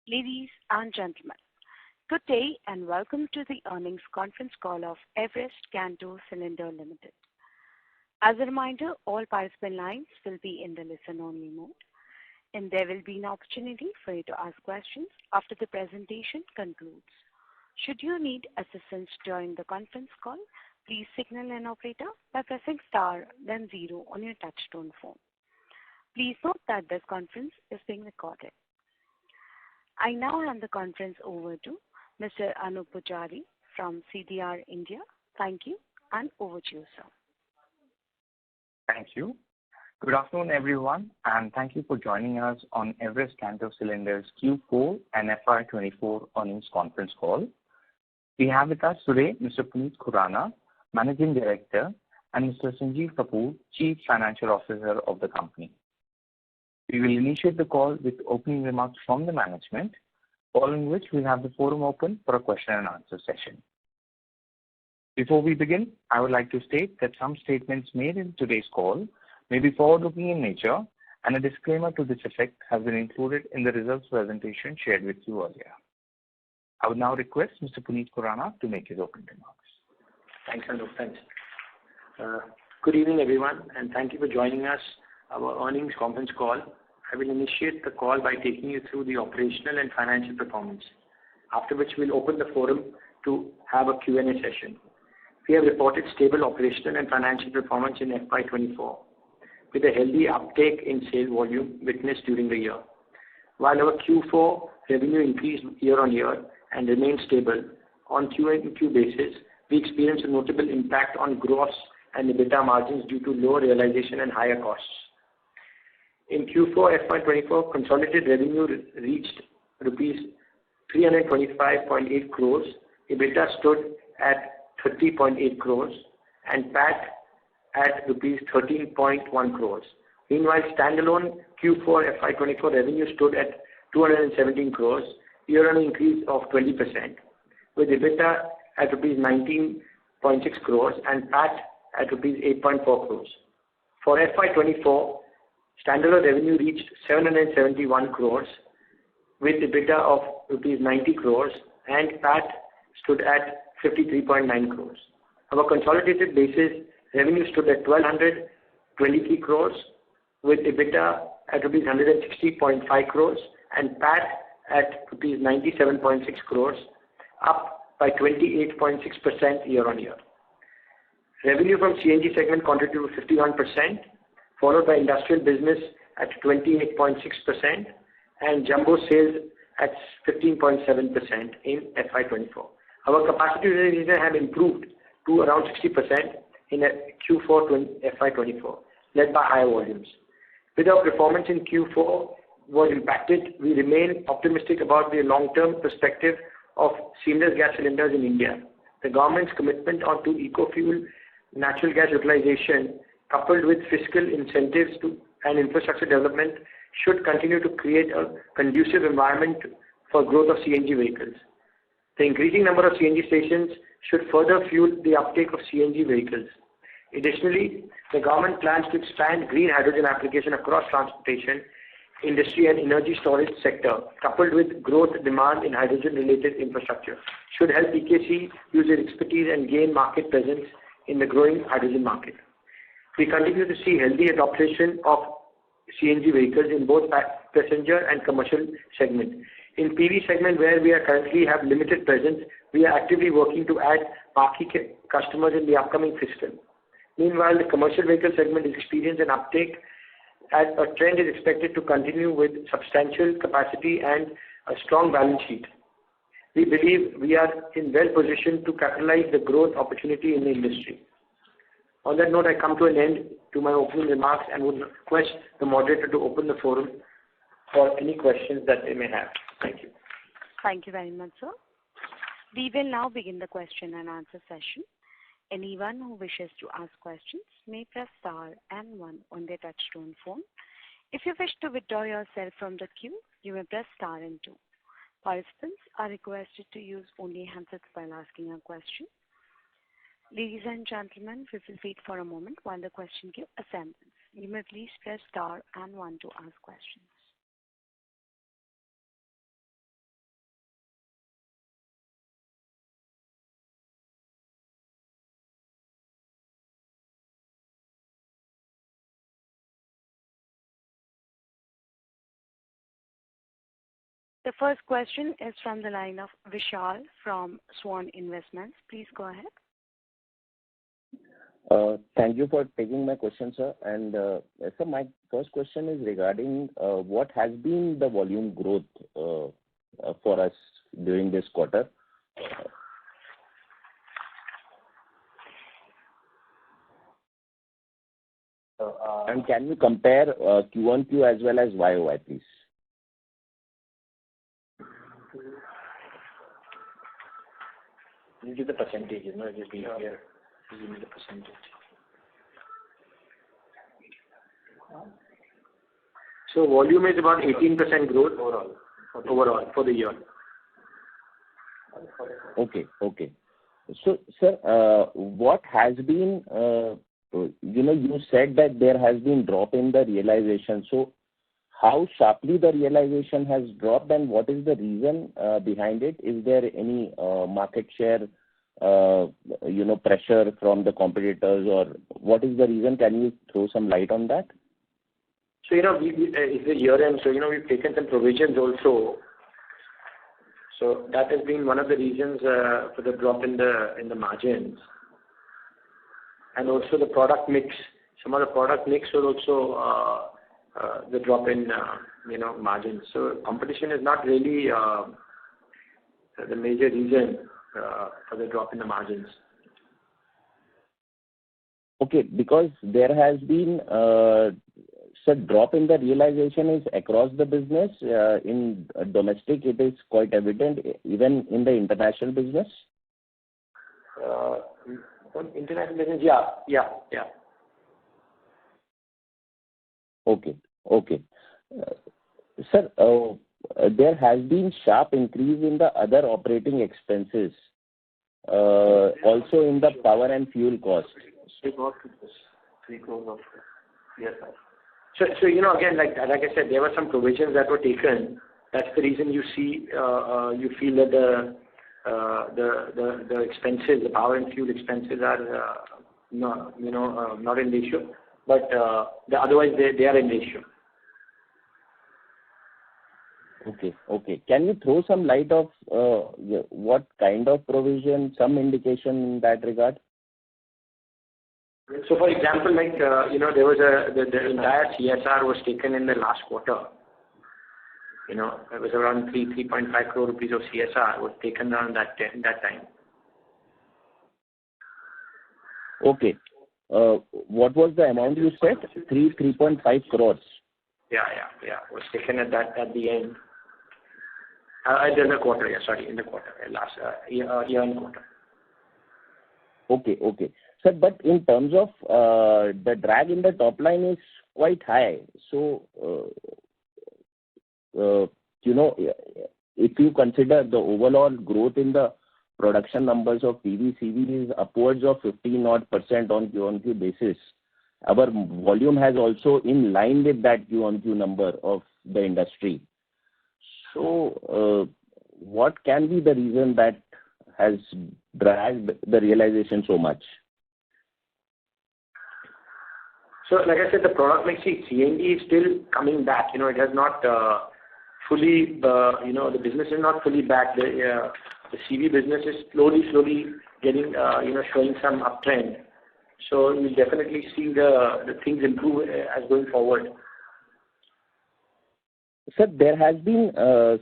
Ladies and gentlemen, good day and welcome to the earnings conference call of Everest Kanto Cylinder Limited. As a reminder, all participant lines will be in the listen-only mode, and there will be an opportunity for you to ask questions after the presentation concludes. Should you need assistance during the conference call, please signal an operator by pressing star then 0 on your touchtone phone. Please note that this conference is being recorded. I now hand the conference over to Mr. Anup Pujari from CDR India. Thank you, and over to you, sir. Thank you. Good afternoon, everyone, and thank you for joining us on Everest Kanto Cylinders Q4 and FY24 earnings conference call. We have with us today Mr. Puneet Khurana, Managing Director, and Mr. Sanjeev Kapoor, Chief Financial Officer of the company. We will initiate the call with opening remarks from the management, following which we'll have the forum open for a question and answer session. Before we begin, I would like to state that some statements made in today's call may be forward-looking in nature, and a disclaimer to this effect has been included in the results presentation shared with you earlier. I would now request Mr. Puneet Khurana to make his opening remarks. Thanks, Anup. Thanks. Good evening, everyone, and thank you for joining us our earnings conference call. I will initiate the call by taking you through the operational and financial performance, after which we'll open the forum to have a Q&A session. We have reported stable operational and financial performance in FY24, with a healthy uptake in sale volume witnessed during the year. While our Q4 revenue increased year on year and remained stable, on Q&Q basis, we experienced a notable impact on gross and EBITDA margins due to lower realization and higher costs. In Q4 FY24, consolidated revenue reached rupees 325.8 crores, EBITDA stood at 30.8 crores, and PAT at rupees 13.1 crores. Meanwhile, standalone Q4 FY24 revenue stood at 217 crores, year-on increase of 20%, with EBITDA at rupees 19.6 crores and PAT at rupees 8.4 crores. For FY24, standalone revenue reached 771 crores with EBITDA of rupees 90 crores and PAT stood at 53.9 crores. Our consolidated basis revenue stood at 1,223 crores with EBITDA at rupees 160.5 crores and PAT at rupees 97.6 crores, up by 28.6% year on year. Revenue from CNG segment contributed to 51%, followed by industrial business at 28.6% and jumbo sales at 15.7% in FY24. Our capacity utilization had improved to around 60% in Q4 FY24, led by higher volumes. With our performance in Q4 was impacted, we remain optimistic about the long-term perspective of seamless gas cylinders in India. The government's commitment onto eco-fuel natural gas utilization, coupled with fiscal incentives and infrastructure development, should continue to create a conducive environment for growth of CNG vehicles. The increasing number of CNG stations should further fuel the uptake of CNG vehicles. Additionally, the government plans to expand green hydrogen application across transportation, industry and energy storage sector, coupled with growth demand in hydrogen-related infrastructure, should help EKC use its expertise and gain market presence in the growing hydrogen market. We continue to see healthy adoption of CNG vehicles in both passenger and commercial segment. In PV segment, where we are currently have limited presence, we are actively working to add marquee customers in the upcoming fiscal. Meanwhile, the commercial vehicle segment is experiencing an uptake as a trend is expected to continue with substantial capacity and a strong balance sheet. We believe we are in well position to capitalize the growth opportunity in the industry. On that note, I come to an end to my opening remarks and would request the moderator to open the forum for any questions that they may have. Thank you. Thank you very much, sir. We will now begin the question and answer session. Anyone who wishes to ask questions may press star and 1 on their touchtone phone. If you wish to withdraw yourself from the queue, you may press star and 2. Participants are requested to use only handsets while asking a question. Ladies and gentlemen, we will wait for a moment while the question queue assembles. You may please press star and 1 to ask questions. The first question is from the line of Vishal from Swan Investments. Please go ahead. Thank you for taking my question, sir. And sir, my first question is regarding what has been the volume growth for us during this quarter. And can you compare Q1Q as well as YOY, please? You give the percentage, it will be here. Give me the percentage. So volume is about 18% growth overall for the year. Okay. So, sir, what has been, you said that there has been drop in the realization. So, how sharply the realization has dropped and what is the reason behind it? Is there any market share, pressure from the competitors, or what is the reason? Can you throw some light on that? So, it's a year end, so, we've taken some provisions also. So that has been one of the reasons for the drop in the margins. And also the product mix. Some of the product mix was also the drop in, margins. So competition is not really the major reason for the drop in the margins. Okay, because there has been drop in the realization is across the business. In domestic, it is quite evident, even in the international business. International business, yeah. Okay. Sir, there has been sharp increase in the other operating expenses, also in the power and fuel cost. 3 crores of CSR. So again, like I said, there were some provisions that were taken. That's the reason you see, you feel that the expenses, the power and fuel expenses are, not in ratio, but otherwise they are in ratio. Okay. Can you throw some light of what kind of provision, some indication in that regard? So, for example, there was the entire CSR was taken in the last quarter. It was around 3.5 crore rupees of CSR was taken around that time. Okay. What was the amount you said? 3.5 crores. Yeah. Was taken at the end. In the quarter. In the quarter. Last year and quarter. Okay. Sir, but in terms of the drag in the top line is quite high. So, if you consider the overall growth in the production numbers of PV/CV is upwards of 15% on Q-on-Q basis. Our volume has also in line with that Q-on-Q number of the industry. So, what can be the reason that has dragged the realization so much? So, like I said, the product mix, CNG is still coming back. It has not fully, the business is not fully back. The CV business is slowly getting, showing some uptrend. So, we'll definitely see the things improve as going forward. Sir, there has been a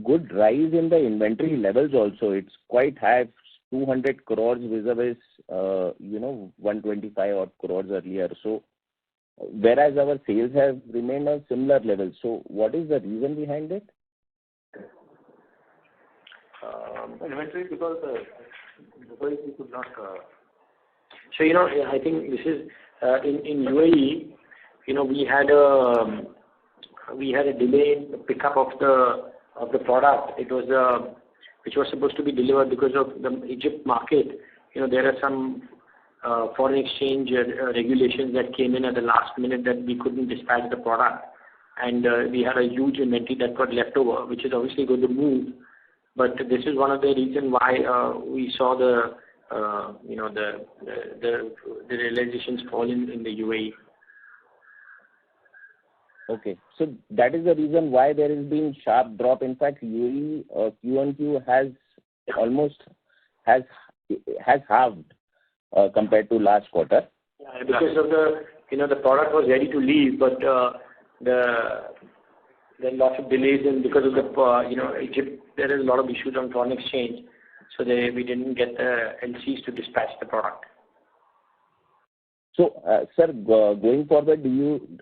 good rise in the inventory levels also. It's quite high, 200 crores vis-a-vis, 125 odd crores earlier. So, whereas our sales have remained on similar levels. So, what is the reason behind it? Inventory because we could not. So, I think this is in UAE. We had a delay in the pickup of the product. It was which was supposed to be delivered because of the Egypt market. There are some foreign exchange regulations that came in at the last minute that we couldn't dispatch the product, and we had a huge inventory that got left over, which is obviously going to move. But this is one of the reasons why we saw the realizations fall in the UAE. Okay. So that is the reason why there has been sharp drop. In fact, UAE Q-on-Q has almost has halved compared to last quarter. Yeah, because of the product was ready to leave, but there are lots of delays, and because of the Egypt, there is a lot of issues on foreign exchange, so we didn't get the LCs to dispatch the product. So, sir, going forward,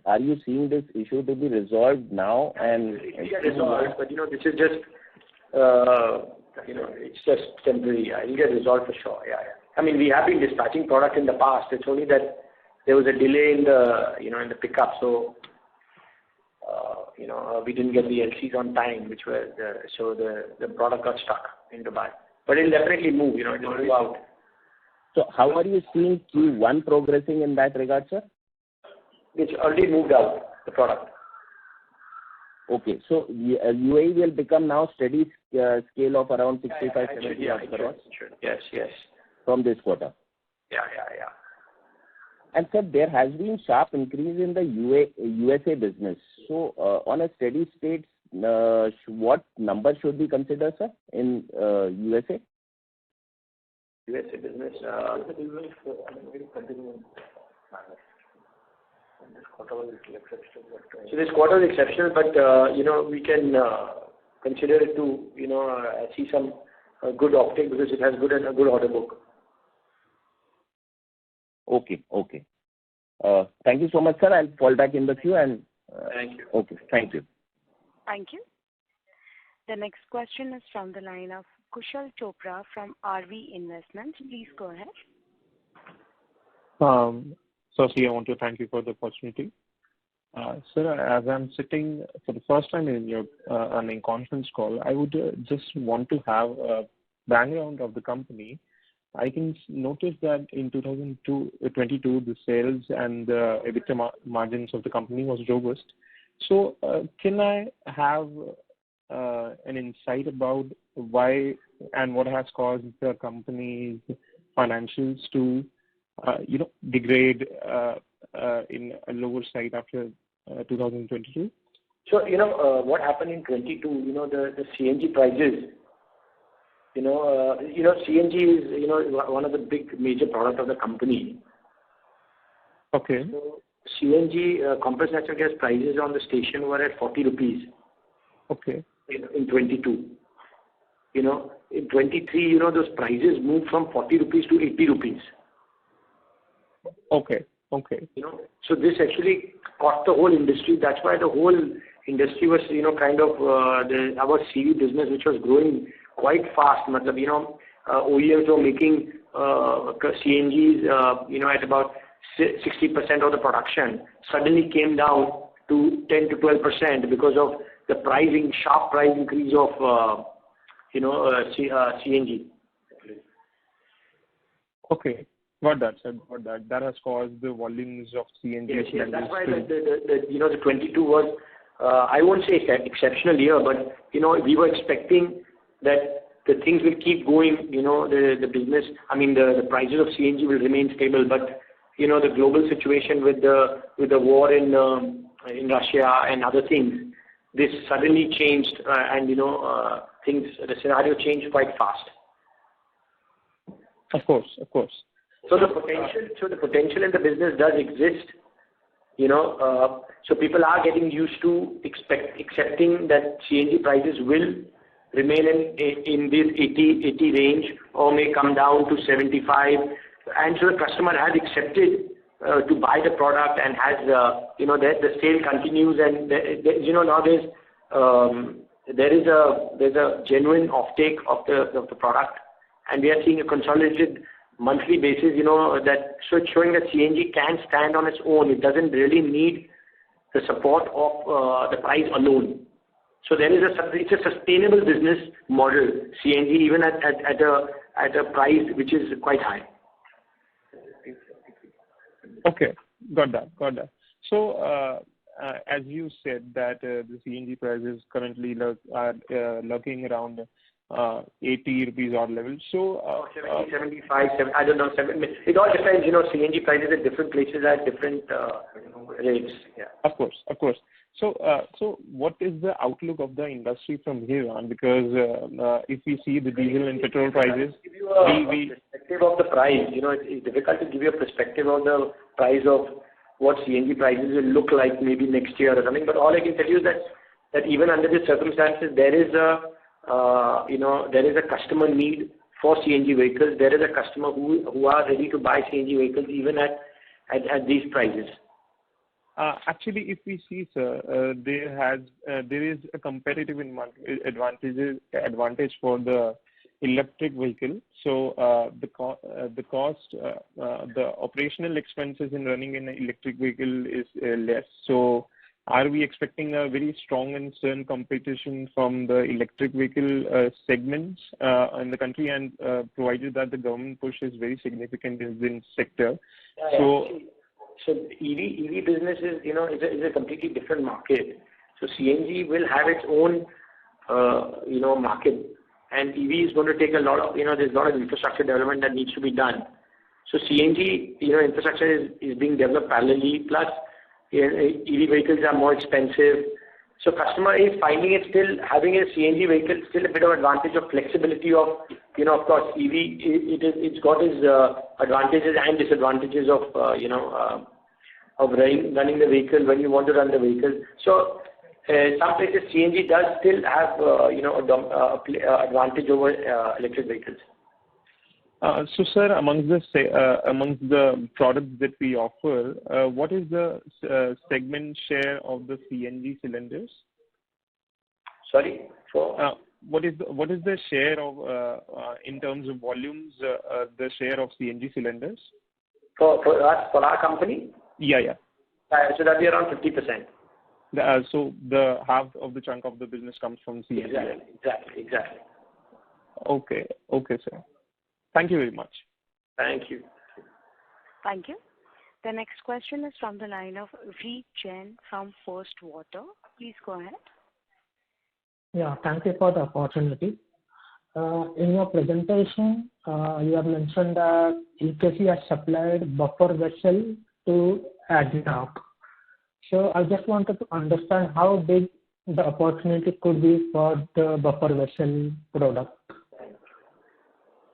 are you seeing this issue to be resolved now? And it get resolved, but this is just it's just temporary. It will get resolved for sure. Yeah. I mean, we have been dispatching product in the past. It's only that there was a delay in the pickup, so we didn't get the LCs on time, so the product got stuck in Dubai. But it'll definitely move. It'll move out. So how are you seeing Q1 progressing in that regard, sir? It's already moved out, the product. Okay. So UAE will become now steady scale of around 65-70 crores? Yes. From this quarter? Yeah. And sir, there has been sharp increase in the USA business. So on a steady state, what number should we consider, sir, in USA? USA business. So this quarter was exceptional, but we can consider it to see some good optic because it has a good order book. Okay. Thank you so much, sir. I'll fall back in the queue and. Thank you. Okay. Thank you. Thank you. The next question is from the line of Kushal Chopra from RV Investments. Please go ahead. Firstly, I want to thank you for the opportunity. Sir, as I'm sitting for the first time in your earnings conference call, I would just want to have a background of the company. I can notice that in 2022, the sales and the EBITDA margins of the company was robust. So, can I have an insight about why and what has caused the company's financials to, degrade in a lower side after 2022? So, what happened in 22, the CNG prices, CNG is, one of the big major product of the company. Okay. So CNG, compressed natural gas prices on the station were at 40 rupees. Okay. In 22. In 23, those prices moved from 40 rupees to 80 rupees. Okay. So this actually cost the whole industry. That's why the whole industry was, our CV business, which was growing quite fast. OEMs were making CNGs, at about 60% of the production, suddenly came down to 10 to 12% because of the sharp price increase of, CNG. Okay. Got that, sir. That has caused the volumes of CNG. Yes. That's why the 22 was, I won't say exceptional year, but, we were expecting that the things will keep going, the business, the prices of CNG will remain stable, but, the global situation with the war in Russia and other things, this suddenly changed, and, the scenario changed quite fast. Of course. So the potential in the business does exist, so people are getting used to accepting that CNG prices will remain in this 80 range or may come down to 75, and so the customer has accepted to buy the product and has the sale continues, and nowadays there's a genuine offtake of the product, and we are seeing a consolidated monthly basis, so it's showing that CNG can stand on its own. It doesn't really need the support of the price alone. So it's a sustainable business model, CNG, even at a price which is quite high. Okay, got that. So, as you said that the CNG prices currently are looking around 80 rupees odd level. So 70, 75, I don't know. It all depends. CNG prices at different places at different rates. Yeah. Of course. So what is the outlook of the industry from here on? Because if we see the diesel and petrol prices, give you a perspective of the price. It's difficult to give you a perspective of the price of what CNG prices will look like maybe next year or something. But all I can tell you is that even under these circumstances, there is a customer need for CNG vehicles. There is a customer who are ready to buy CNG vehicles even at these prices. Actually, if we see, sir, there is a competitive advantage for the electric vehicle. So the cost, the operational expenses in running an electric vehicle is less. So are we expecting a very strong and stern competition from the electric vehicle segments in the country, and provided that the government push is very significant in this sector? So EV business is a completely different market. So CNG will have its own market, and EV is going to take a lot of there's a lot of infrastructure development that needs to be done. So CNG infrastructure is being developed parallelly. Plus EV vehicles are more expensive. So customer is finding it still having a CNG vehicle still a bit of advantage of flexibility of of course EV it's got its advantages and disadvantages of running the vehicle when you want to run the vehicle. So some places CNG does still have advantage over electric vehicles. So, sir, amongst the products that we offer, what is the segment share of the CNG cylinders? Sorry, what is the share of in terms of volumes, the share of CNG cylinders? For us, for our company? Yeah. So that be around 50%. So the half of the chunk of the business comes from CNG. Exactly. Okay, sir. Thank you very much. Thank you. Thank you. The next question is from the line of V. Chen from First Water. Please go ahead. Yeah, thank you for the opportunity. In your presentation, you have mentioned that EKC has supplied buffer vessel to ADNOC. So I just wanted to understand how big the opportunity could be for the buffer vessel product.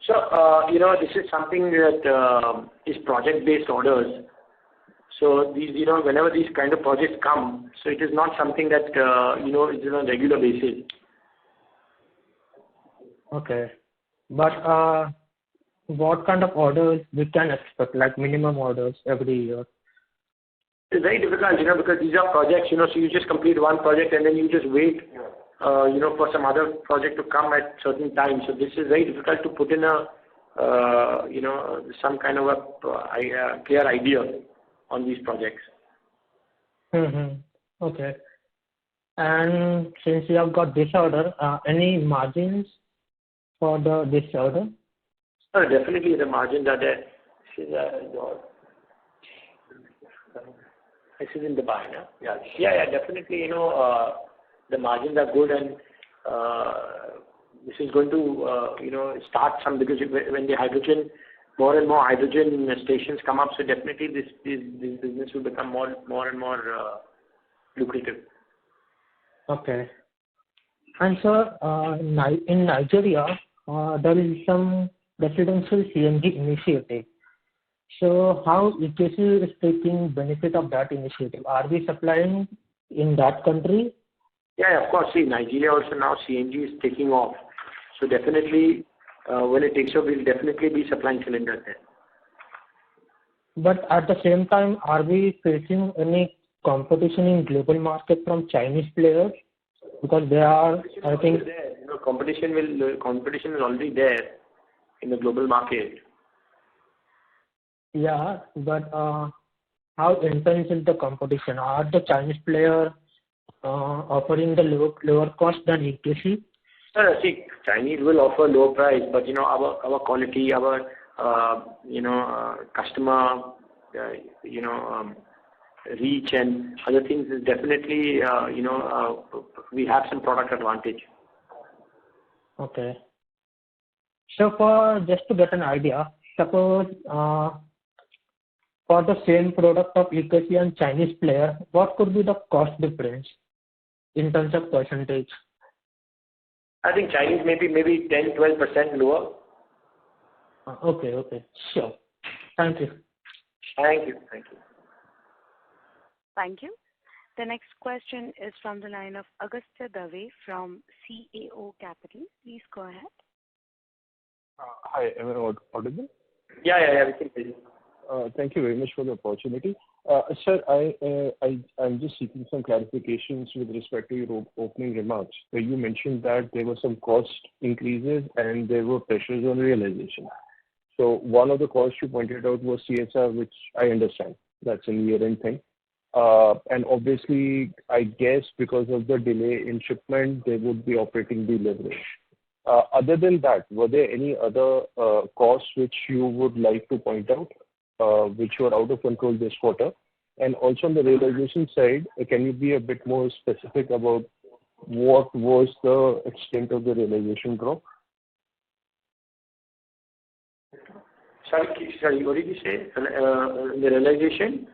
So, this is something that is project-based orders. So these, whenever these kind of projects come, so it is not something that, is on a regular basis. Okay. But what kind of orders we can expect, like minimum orders every year? It's very difficult, because these are projects, so you just complete one project and then you just wait, for some other project to come at certain times. So this is very difficult to put in some kind of a clear idea on these projects. Okay. And since you have got this order, any margins for this order? Definitely the margins are there. This is in Dubai, no? Yeah, definitely, the margins are good, and this is going to, start some, because when the hydrogen, more and more hydrogen stations come up, so definitely this business will become more and more lucrative. Okay. And sir, in Nigeria, there is some residential CNG initiative. So how EKC is taking benefit of that initiative? Are we supplying in that country? Yeah, of course. See, Nigeria also now CNG is taking off. So definitely, when it takes off, we'll definitely be supplying cylinders there. But at the same time, are we facing any competition in global market from Chinese players? Because they are, I think, competition is already there in the global market. Yeah, but how intense is the competition? Are the Chinese players offering the lower cost than EKC? See, Chinese will offer low price, but our quality, our customer, reach and other things is definitely we have some product advantage. Okay. So just to get an idea, suppose for the same product of EKC and Chinese player, what could be the cost difference in terms of percentage? I think Chinese maybe 10-12% lower. Okay. Sure. Thank you. Thank you. Thank you. The next question is from the line of Agastya Dave from CAO Capital. Please go ahead. Hi, am I audible? Yeah, we can hear you. Thank you very much for the opportunity. Sir, I'm just seeking some clarifications with respect to your opening remarks, where you mentioned that there were some cost increases and there were pressures on realization. So one of the costs you pointed out was CSR, which I understand. That's a year-end thing. And obviously, I guess because of the delay in shipment, there would be operating deleverage. Other than that, were there any other costs which you would like to point out, which were out of control this quarter? And also on the realization side, can you be a bit more specific about what was the extent of the realization drop? Sorry, what did you say? The realization?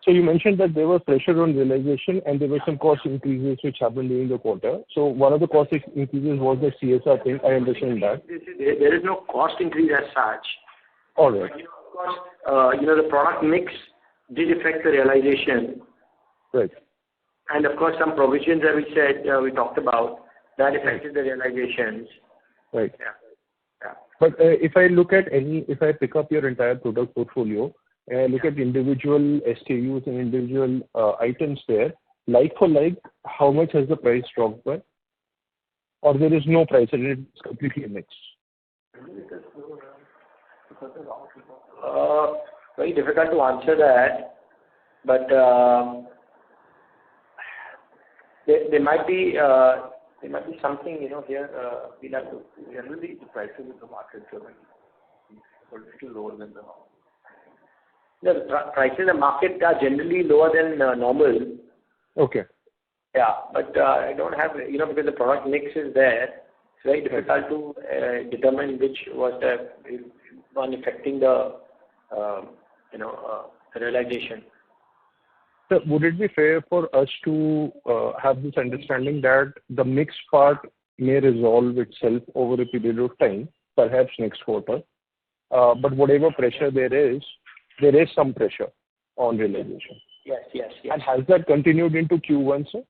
So you mentioned that there was pressure on realization and there were some cost increases which happened during the quarter. So one of the cost increases was the CSR thing. I understand that. There is no cost increase as such. All right. But, of course, the product mix did affect the realization. Right. And of course, some provisions that we talked about, that affected the realizations. Right. Yeah. But if I pick up your entire product portfolio, and I look at individual SKUs and individual items there, like for like, how much has the price dropped by? Or there is no price and it's completely mixed? Very difficult to answer that, but there might be something here. We'll have to. Generally, the prices in the market are a little lower than the normal. The prices in the market are generally lower than normal. Okay. Yeah, but I don't have, because the product mix is there, it's very difficult to determine which was the one affecting the, realization. So would it be fair for us to have this understanding that the mixed part may resolve itself over a period of time, perhaps next quarter, but whatever pressure there is some pressure on realization? Yes. And has that continued into Q1, sir?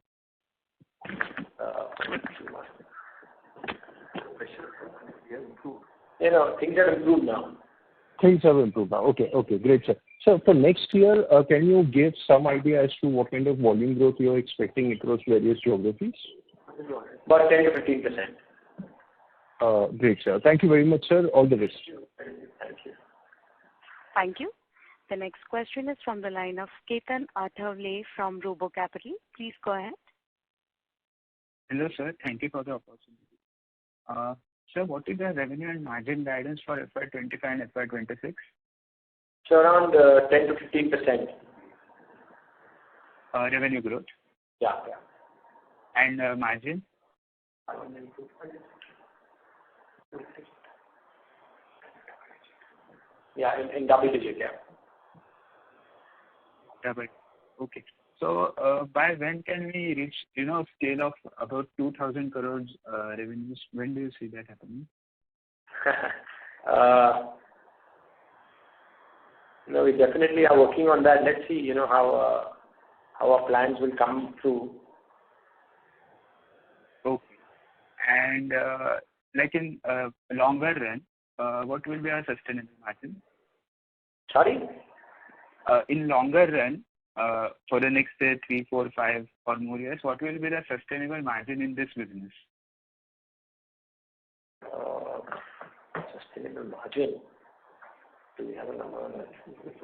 Things have improved now. Things have improved now. Okay, great, sir. So for next year, can you give some idea as to what kind of volume growth you are expecting across various geographies? About 10 to 15%. Great, sir. Thank you very much, sir. All the best. Thank you. Thank you. The next question is from the line of Ketan Athavale from Robo Capital. Please go ahead. Hello, sir. Thank you for the opportunity. Sir, what is the revenue and margin guidance for FY25 and FY26? So around 10 to 15%. Revenue growth. Yeah. And margin? Yeah, in double digit, yeah. Double. Okay. So by when can we reach, scale of about 2,000 crores revenues? When do you see that happening? We definitely are working on that. Let's see, how our plans will come through. Okay. And like in longer run, what will be our sustainable margin? Sorry? In longer run, for the next, say, 3, 4, 5 or more years, what will be the sustainable margin in this business? Sustainable margin. Do we have a number on that? With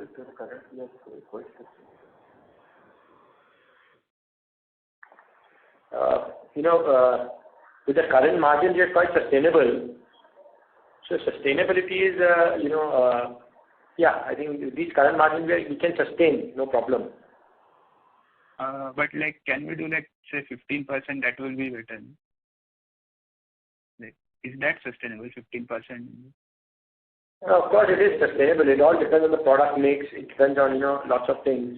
the current margins, they are quite sustainable. So sustainability is, I think these current margins we can sustain, no problem. But can we do say 15%? That will be written. Is that sustainable? 15%? Of course, it is sustainable. It all depends on the product mix. It depends on, lots of things.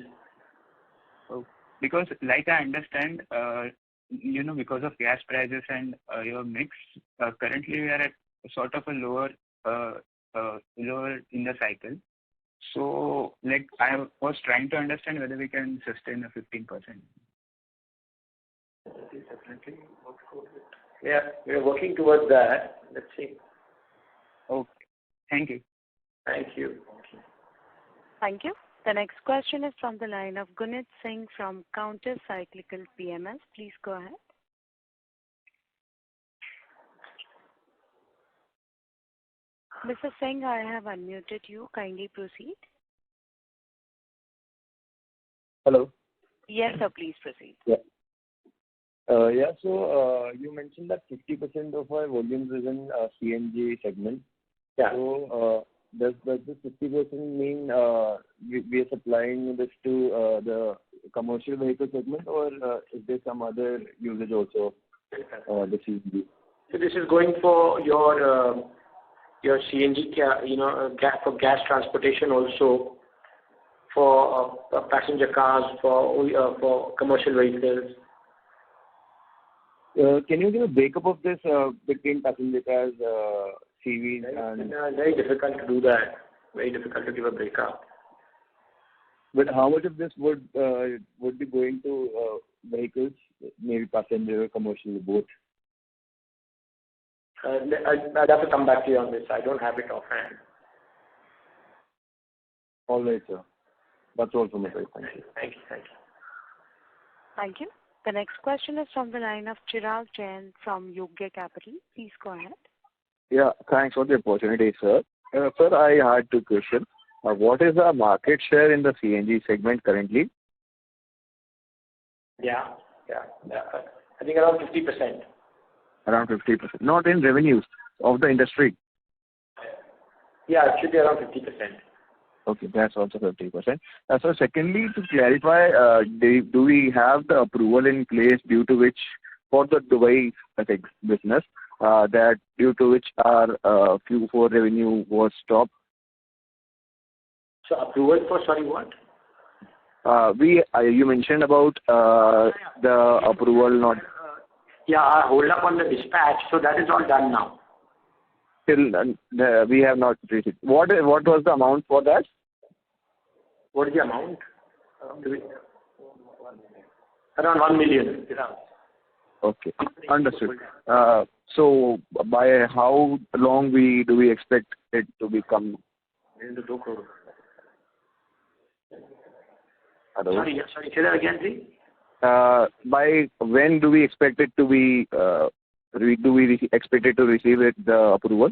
Oh, because like I understand, because of gas prices and your mix, currently we are at sort of a lower in the cycle. So, like, I was trying to understand whether we can sustain a 15%. Definitely. Yeah, we are working towards that. Let's see. Okay. Thank you. Thank you. Thank you. The next question is from the line of Gunit Singh from Counter Cyclical PMS. Please go ahead. Mr. Singh, I have unmuted you. Kindly proceed. Hello. Yes, sir. Please proceed. Yeah. So you mentioned that 50% of our volumes is in CNG segment. Yeah. So does this 50% mean we are supplying this to the commercial vehicle segment, or is there some other usage also the CNG? So this is going for your CNG, for gas transportation also, for passenger cars, for commercial vehicles. Can you give a breakup of this between passenger cars, CVs, and... Very difficult to do that. Very difficult to give a breakup. But how much of this would be going to vehicles, maybe passenger or commercial, both? I'd have to come back to you on this. I don't have it offhand. All right, sir. That's all from my side. Thank you. Thank you. Thank you. Thank you. The next question is from the line of Chirag Jain from Yogya Capital. Please go ahead. Yeah, thanks for the opportunity, sir. Sir, I had two questions. What is the market share in the CNG segment currently? Yeah. I think around 50%. Around 50%. Not in revenues of the industry. Yeah, it should be around 50%. Okay, that's also 50%. So secondly, to clarify, do we have the approval in place due to which, for the Dubai business, that due to which our Q4 revenue was stopped? So approval for, sorry, what? You mentioned about the approval not... Yeah, I hold up on the dispatch, so that is all done now. Still, we have not received. What was the amount for that? What is the amount? Around 1 million. Okay, understood. So by how long do we expect it to become? Sorry, say that again, please. By when do we expect it to be? Do we expect it to receive the approval?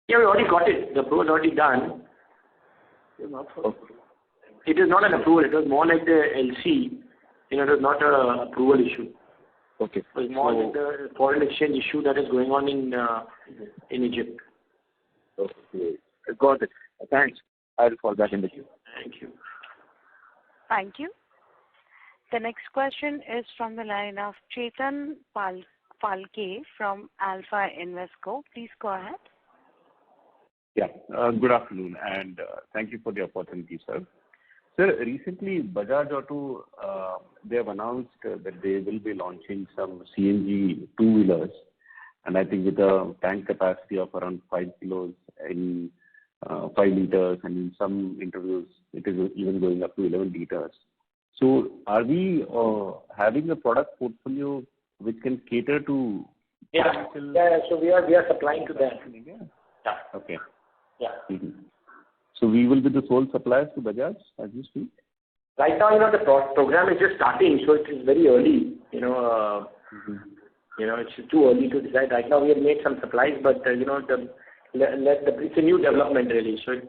Yeah, we already got it. The approval is already done. Okay. It is not an approval. It was more like the LC. It was not an approval issue. Okay. It was more like the foreign exchange issue that is going on in Egypt. Okay. Got it. Thanks. I'll fall back in the queue. Thank you. Thank you. The next question is from the line of Chetan Phalke from Alpha Investco. Please go ahead. Yeah. Good afternoon, and thank you for the opportunity, sir. Sir, recently Bajaj Auto, they have announced that they will be launching some CNG two-wheelers, and I think with a tank capacity of around 5 kilos in 5 liters, and in some interviews it is even going up to 11 liters. So are we having a product portfolio which can cater to... Yeah, so we are supplying to them. Yeah. Okay. Yeah. Mm-hmm. So we will be the sole suppliers to Bajaj as you speak? Right now, the program is just starting, so it is very early. It's too early to decide. Right now, we have made some supplies, but it's a new development really. So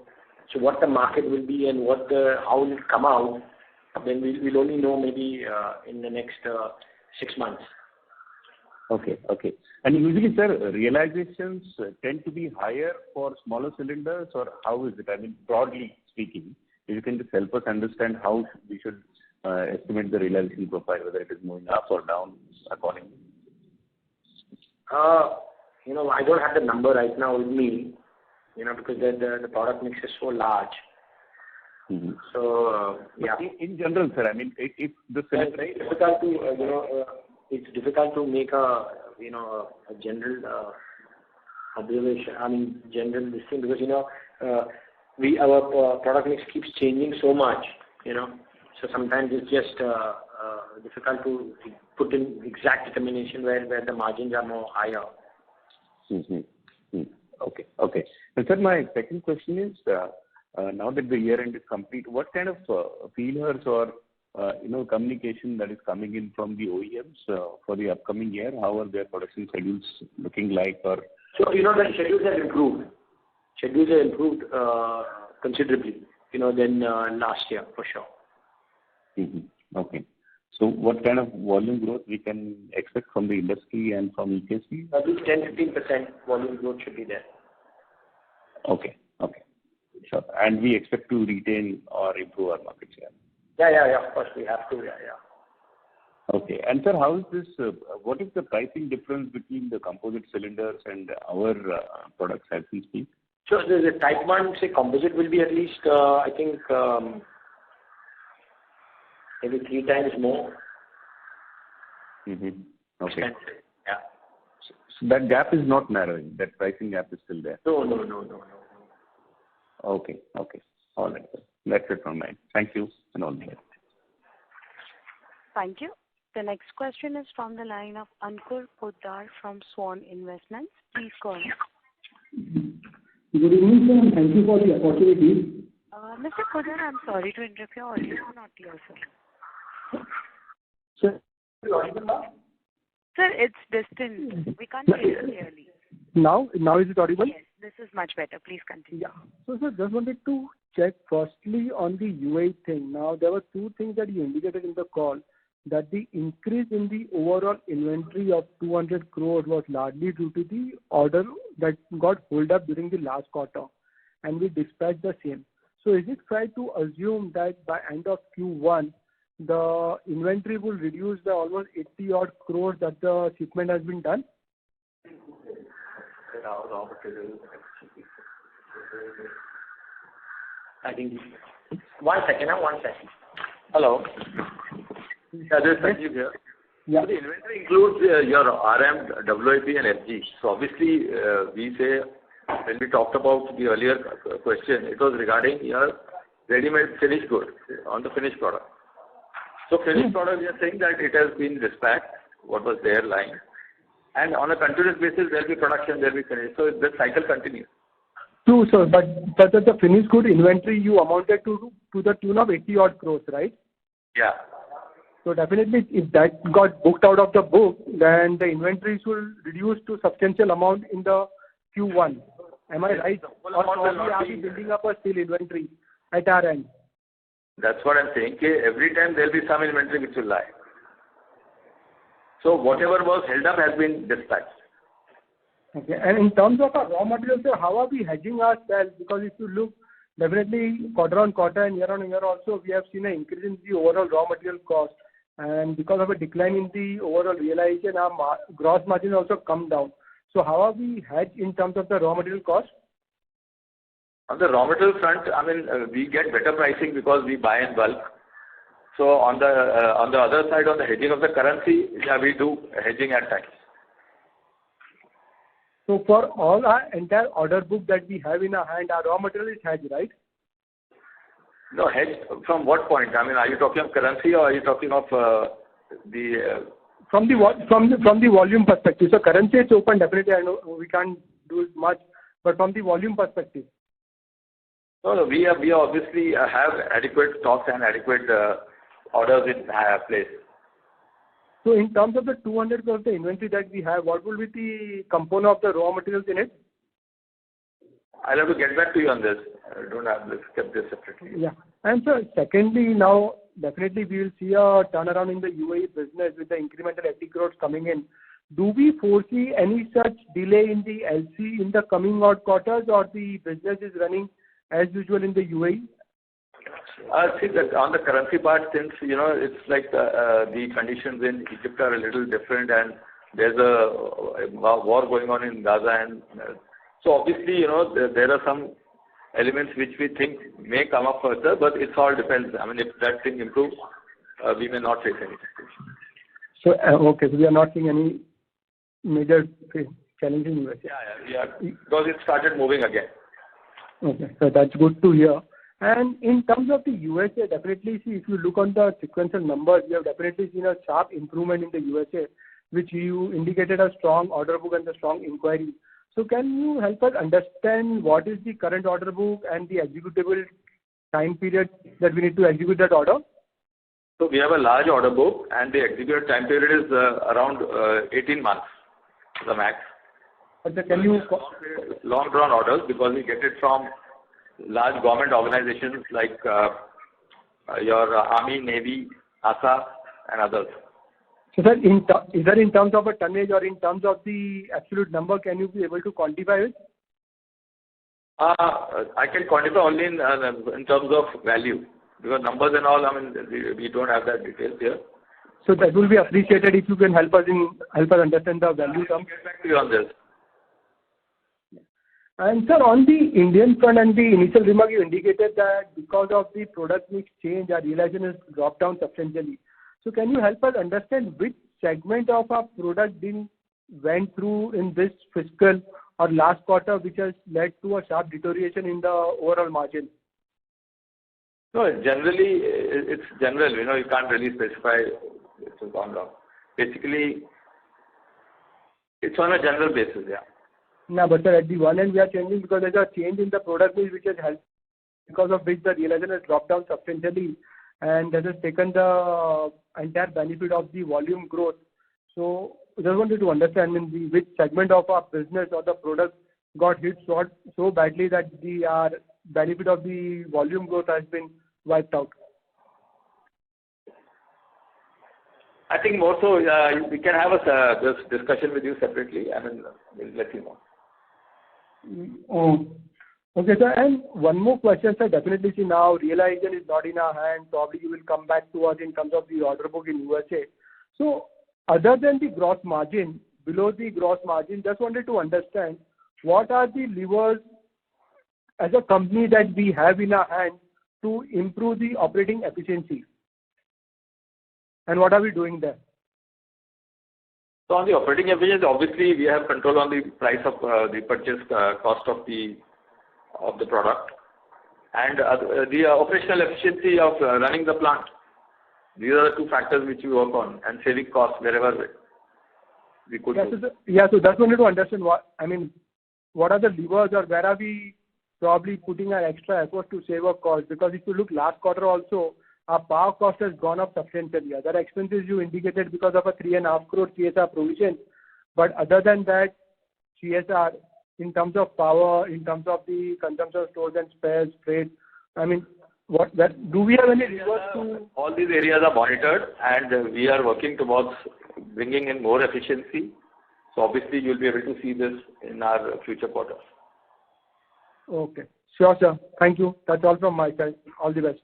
what the market will be and how it will come out, then we'll only know maybe in the next 6 months. Okay. And usually, sir, realizations tend to be higher for smaller cylinders, or how is it? I mean, broadly speaking, if you can just help us understand how we should estimate the realization profile, whether it is moving up or down accordingly. I don't have the number right now with me, because the product mix is so large. Mm-hmm. So, yeah. In general, sir, I mean, if the it's very difficult to, it's difficult to make a general observation, general this thing, because, our product mix keeps changing so much, so sometimes it's just difficult to put in exact determination where the margins are more higher. Mm-hmm. Okay. And sir, my second question is, now that the year end is complete, what kind of feelers or communication that is coming in from the OEMs for the upcoming year? How are their production schedules looking like? Or so the schedules have improved. Schedules have improved considerably, than last year for sure. Mm-hmm. Okay. So what kind of volume growth we can expect from the industry and from EKC? At least 10-15% volume growth should be there. Okay. Sure. And we expect to retain or improve our market share. Yeah. Of course, we have to. Yeah. Okay. And sir, how is this? What is the pricing difference between the composite cylinders and our products as we speak? So the type 1, say composite will be at least, I think, maybe 3 times more. Mm-hmm. Okay. Yeah. So that gap is not narrowing. That pricing gap is still there. No. Okay. All right, sir. That's it from mine. Thank you and all the best. Thank you. The next question is from the line of Ankur Poddar from Swan Investments. Please go ahead. Good evening, sir, and thank you for the opportunity. Mr. Poddar, I'm sorry to interrupt. Your audio is not clear, sir. Sir, Sir, it's distant. We can't hear you clearly. now is it audible? Yes, this is much better. Please continue. Yeah. So, sir, just wanted to check firstly on the UAE thing. Now, there were 2 things that you indicated in the call, that the increase in the overall inventory of 200 crore was largely due to the order that got held up during the last quarter, and we dispatched the same. So, is it fair to assume that by end of Q1, the inventory will reduce by almost 80 odd crores that the shipment has been done? I think. One second. Hello. Yeah, this is Sanjeev here. Yeah. So the inventory includes your RM, WIP and FG. So obviously, we say, when we talked about the earlier question, it was regarding your ready-made finished good on the finished product. So finished product, we are saying that it has been dispatched, what was there lying. And on a continuous basis, there will be production, there will be finish. So the cycle continues. True, sir. But the finished good inventory you amounted to the tune of 80 odd crores, right? Yeah. So definitely, if that got booked out of the book, then the inventories will reduce to substantial amount in the Q1. Am I right? Or probably are we building up a still inventory at our end? That's what I'm saying. Okay, every time there will be some inventory which will lie. So whatever was held up has been dispatched. Okay. And in terms of our raw materials, sir, how are we hedging ourselves? Because if you look, definitely quarter on quarter and year on year also, we have seen an increase in the overall raw material cost. And because of a decline in the overall realization, our gross margin also come down. So how are we hedged in terms of the raw material cost? On the raw material front, we get better pricing because we buy in bulk. So on the other side, on the hedging of the currency, yeah, we do hedging at times. So for all our entire order book that we have in our hand, our raw material is hedged, right? No, hedge from what point? Are you talking of currency or are you talking of the... From the volume perspective. So currency is open, definitely I know we can't do much, but from the volume perspective. No, we obviously have adequate stocks and adequate orders in place. So in terms of the 200 crores of the inventory that we have, what will be the component of the raw materials in it? I'll have to get back to you on this. I don't have this, kept this separately. Yeah. And so secondly, now definitely we will see a turnaround in the UAE business with the incremental 80 crores coming in. Do we foresee any such delay in the LC in the coming out quarters, or the business is running as usual in the UAE? See that on the currency part, since it's like the conditions in Egypt are a little different, and there's a war going on in Gaza, and So obviously, there are some elements which we think may come up further, but it all depends. I mean, if that thing improves, we may not face any situation. So, okay, so we are not seeing any major challenge in USA. Yeah, because it started moving again. Okay, so that's good to hear. And in terms of the USA, definitely see, if you look on the sequential numbers, we have definitely seen a sharp improvement in the USA, which you indicated a strong order book and a strong inquiry. So can you help us understand what is the current order book and the executable time period that we need to execute that order? So we have a large order book, and the executed time period is around 18 months, the max. But can you long-drawn orders, because we get it from large government organizations like your Army, Navy, ASA, and others. So sir, is that in terms of a tonnage or in terms of the absolute number, can you be able to quantify it? I can quantify only in terms of value, because numbers and all, I mean, we don't have that details here. So that will be appreciated if you can help us understand the value term. I'll get back to you on this. And sir, on the Indian front and the initial remark, you indicated that because of the product mix change, our realization has dropped down substantially. So can you help us understand which segment of our product went through in this fiscal or last quarter, which has led to a sharp deterioration in the overall margin? No, generally, it's general. You can't really specify it's gone down. Basically, it's on a general basis, yeah. No, but sir, at the one end we are changing because there's a change in the product mix which has helped, because of which the realization has dropped down substantially, and that has taken the entire benefit of the volume growth. So I just wanted to understand which segment of our business or the product got hit so badly that our benefit of the volume growth has been wiped out. I think more so we can have this discussion with you separately. I mean, we'll let you know. Okay, sir. And one more question, sir. Definitely, see, now realization is not in our hand. Probably you will come back to us in terms of the order book in USA. So, other than the gross margin, below the gross margin, just wanted to understand what are the levers as a company that we have in our hand to improve the operating efficiency, and what are we doing there? So on the operating efficiency, obviously we have control on the price of the purchase cost of the product, and the operational efficiency of running the plant. These are the two factors which we work on, and saving costs wherever we could. So that's wanted to understand what are the levers, or where are we probably putting our extra effort to save our cost? Because if you look last quarter also, our power cost has gone up substantially. Other expenses you indicated because of a 3.5 crore CSR provision. But other than that, CSR, in terms of power, in terms of the consumption of stores and spares, freight, do we have any levers to? All these areas are monitored, and we are working towards bringing in more efficiency. So obviously you'll be able to see this in our future quarters. Okay. Sure, sir. Thank you. That's all from my side. All the best.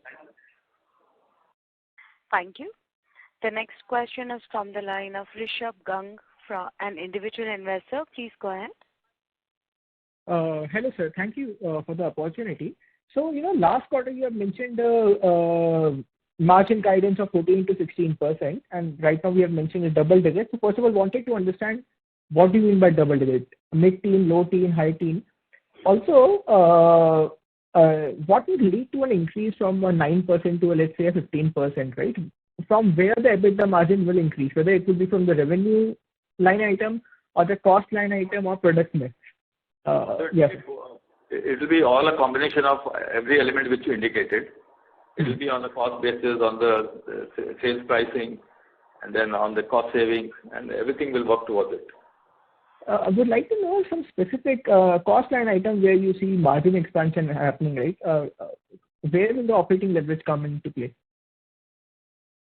Thank you. The next question is from the line of Rishabh Gang, from an individual investor. Please go ahead. Hello, sir. Thank you for the opportunity. So, last quarter you have mentioned margin guidance of 14 to 16%, and right now we have mentioned a double digit. So, first of all, wanted to understand what do you mean by double digit? Mid-teen, low-teen, high-teen? Also, what would lead to an increase from a 9% to, let's say, a 15%, right? From where the EBITDA margin will increase, whether it will be from the revenue line item or the cost line item or product mix? Yes. It will be all a combination of every element which you indicated. It will be on the cost basis, on the sales pricing, and then on the cost savings, and everything will work towards it. I would like to know some specific cost line item where you see margin expansion happening, right? Where will the operating leverage come into play?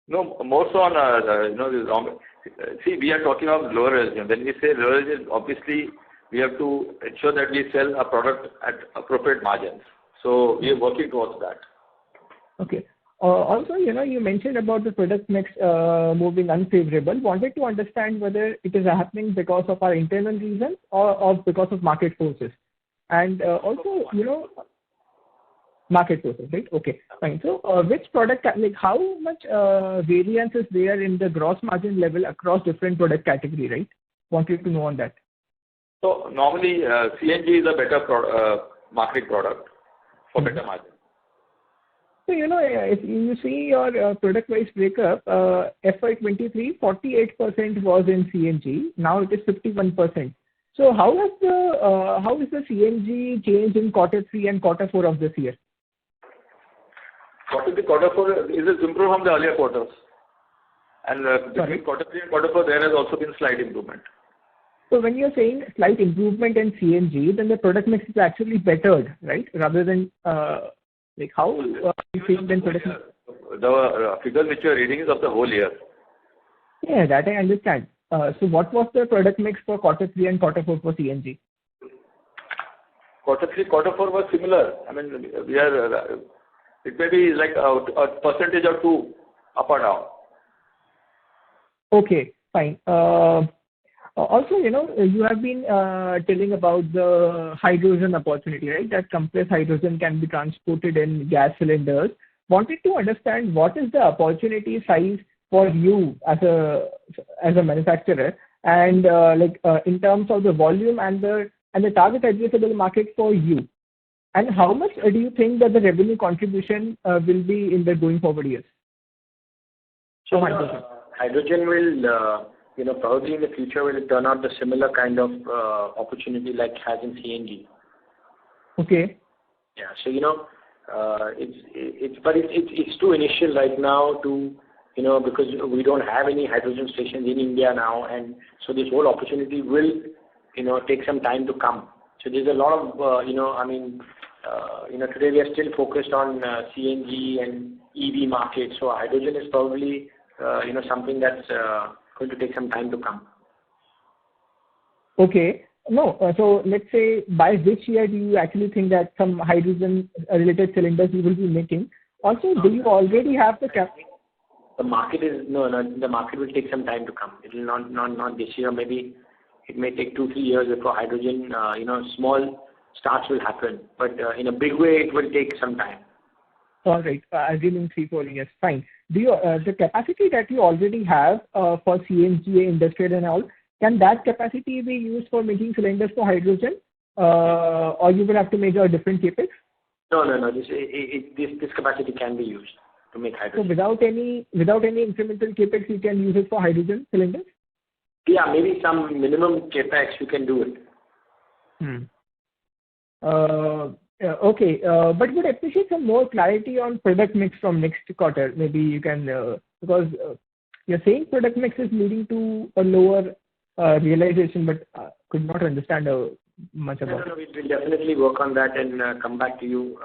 No, more so on, see, we are talking of lower realization. When we say lower realization, obviously we have to ensure that we sell a product at appropriate margins. So we are working towards that. Okay. Also, you mentioned about the product mix moving unfavorable. Wanted to understand whether it is happening because of our internal reasons or because of market forces. And also, market forces, right? Okay, fine. So which product, like how much variance is there in the gross margin level across different product category, right? Wanted to know on that. So normally CNG is a better market product for better margin. So, if you see your product-wise breakup, FY23, 48% was in CNG. Now it is 51%. So how is the CNG change in Q3 and Q4 of this year? Q4 is improved from the earlier quarters. And between Q3 and Q4, there has also been slight improvement. So when you're saying slight improvement in CNG, then the product mix is actually bettered, right? Rather than like how you think then product mix? The figure which you are reading is of the whole year. Yeah, that I understand. So what was the product mix for Q3 and Q4 for CNG? Q3, Q4 was similar. I mean, it may be like a percentage or two up or down. Okay, fine. Also, you have been telling about the hydrogen opportunity, right? That compressed hydrogen can be transported in gas cylinders. Wanted to understand what is the opportunity size for you as a manufacturer, and in terms of the volume and the target addressable market for you, and how much do you think that the revenue contribution will be in the going forward years? So hydrogen will probably in the future will turn out the similar kind of opportunity like it has in CNG. Okay. Yeah. So it's too initial right now to because we don't have any hydrogen stations in India now, and so this whole opportunity will take some time to come. So there's a lot of today we are still focused on CNG and EV market. So hydrogen is probably something that's going to take some time to come. Okay. No. So let's say by which year do you actually think that some hydrogen related cylinders you will be making? Also, do you already have the The market is the market will take some time to come. It will not this year. Maybe it may take 2-3 years before hydrogen small starts will happen. But in a big way, it will take some time. All right. Assuming 3-4 years, fine. Do you the capacity that you already have for CNG industrial and all, can that capacity be used for making cylinders for hydrogen, or you will have to make a different capex? No. This capacity can be used to make hydrogen. So without any incremental capex, you can use it for hydrogen cylinders? Yeah, maybe some minimum capex you can do it. Okay, but would appreciate some more clarity on product mix from next quarter. Maybe you can, because you're saying product mix is leading to a lower realization, but could not understand much about it. We'll definitely work on that and come back to you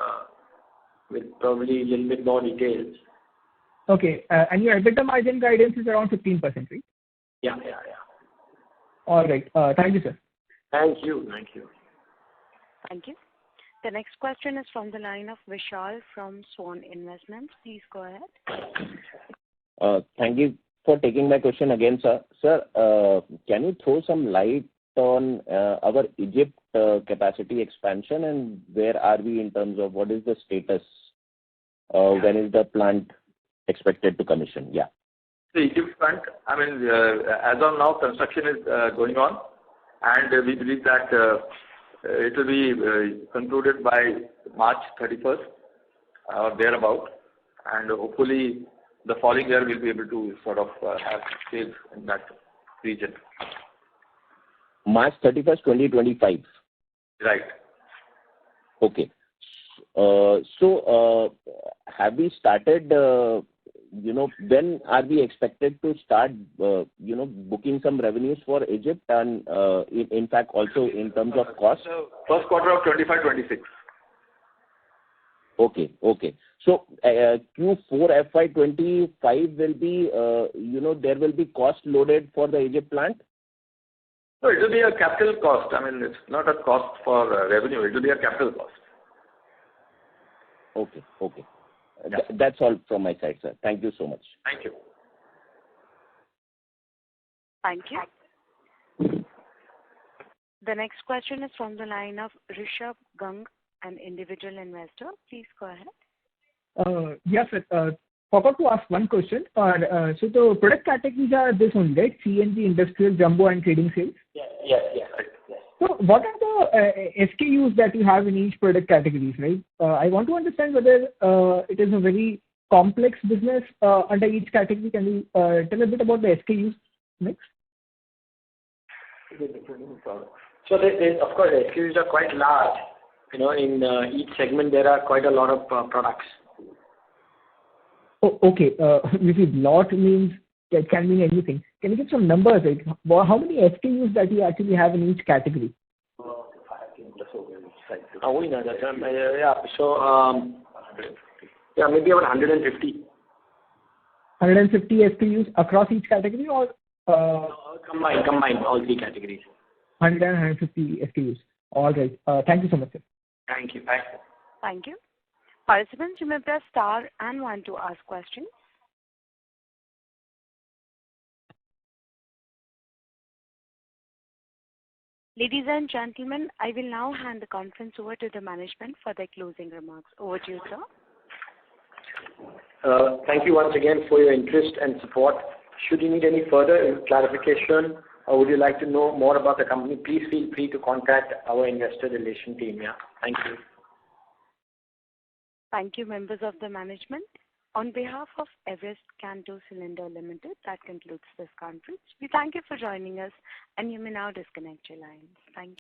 with probably a little bit more details. Okay, and your EBITDA margin guidance is around 15%, right? Yeah. All right. Thank you, sir. Thank you. Thank you. The next question is from the line of Vishal from Swan Investments. Please go ahead. Thank you for taking my question again, sir. Sir, can you throw some light on our Egypt capacity expansion, and where are we in terms of what is the status? When is the plant expected to commission? Yeah. The Egypt plant, as of now, construction is going on, and we believe that it will be concluded by March 31st or thereabout, and hopefully the following year we'll be able to sort of have sales in that region. March 31st, 2025. Right. Okay. So have we started? When are we expected to start? Booking some revenues for Egypt, and in fact also in terms of cost. First quarter of 25-26. Okay. So Q4 FY25 will be, there will be cost loaded for the Egypt plant? No, it will be a capital cost. It's not a cost for revenue. It will be a capital cost. Okay. Yeah. That's all from my side, sir. Thank you so much. Thank you. Thank you. The next question is from the line of Rishabh Gang, an individual investor. Please go ahead. Yes, sir. Forgot to ask one question. So the product categories are this one, right? CNG, industrial, jumbo, and trading sales? Yes. So what are the SKUs that you have in each product categories, right? I want to understand whether it is a very complex business under each category. Can you tell a bit about the SKUs mix? So of course, SKUs are quite large. In each segment, there are quite a lot of products. Oh, okay. This is lot means it can mean anything. Can you give some numbers? Right? How many SKUs that you actually have in each category? Maybe about 150. 150 SKUs across each category or? Combined, all three categories. 150 SKUs. All right. Thank you so much, sir. Thank you. Bye. Thank you. Participants, you may press star and 1 to ask questions. Ladies and gentlemen, I will now hand the conference over to the management for their closing remarks. Over to you, sir. Thank you once again for your interest and support. Should you need any further clarification or would you like to know more about the company, please feel free to contact our investor relation team. Yeah. Thank you. Thank you, members of the management. On behalf of Everest Kanto Cylinder Limited, that concludes this conference. We thank you for joining us, and you may now disconnect your lines. Thank you.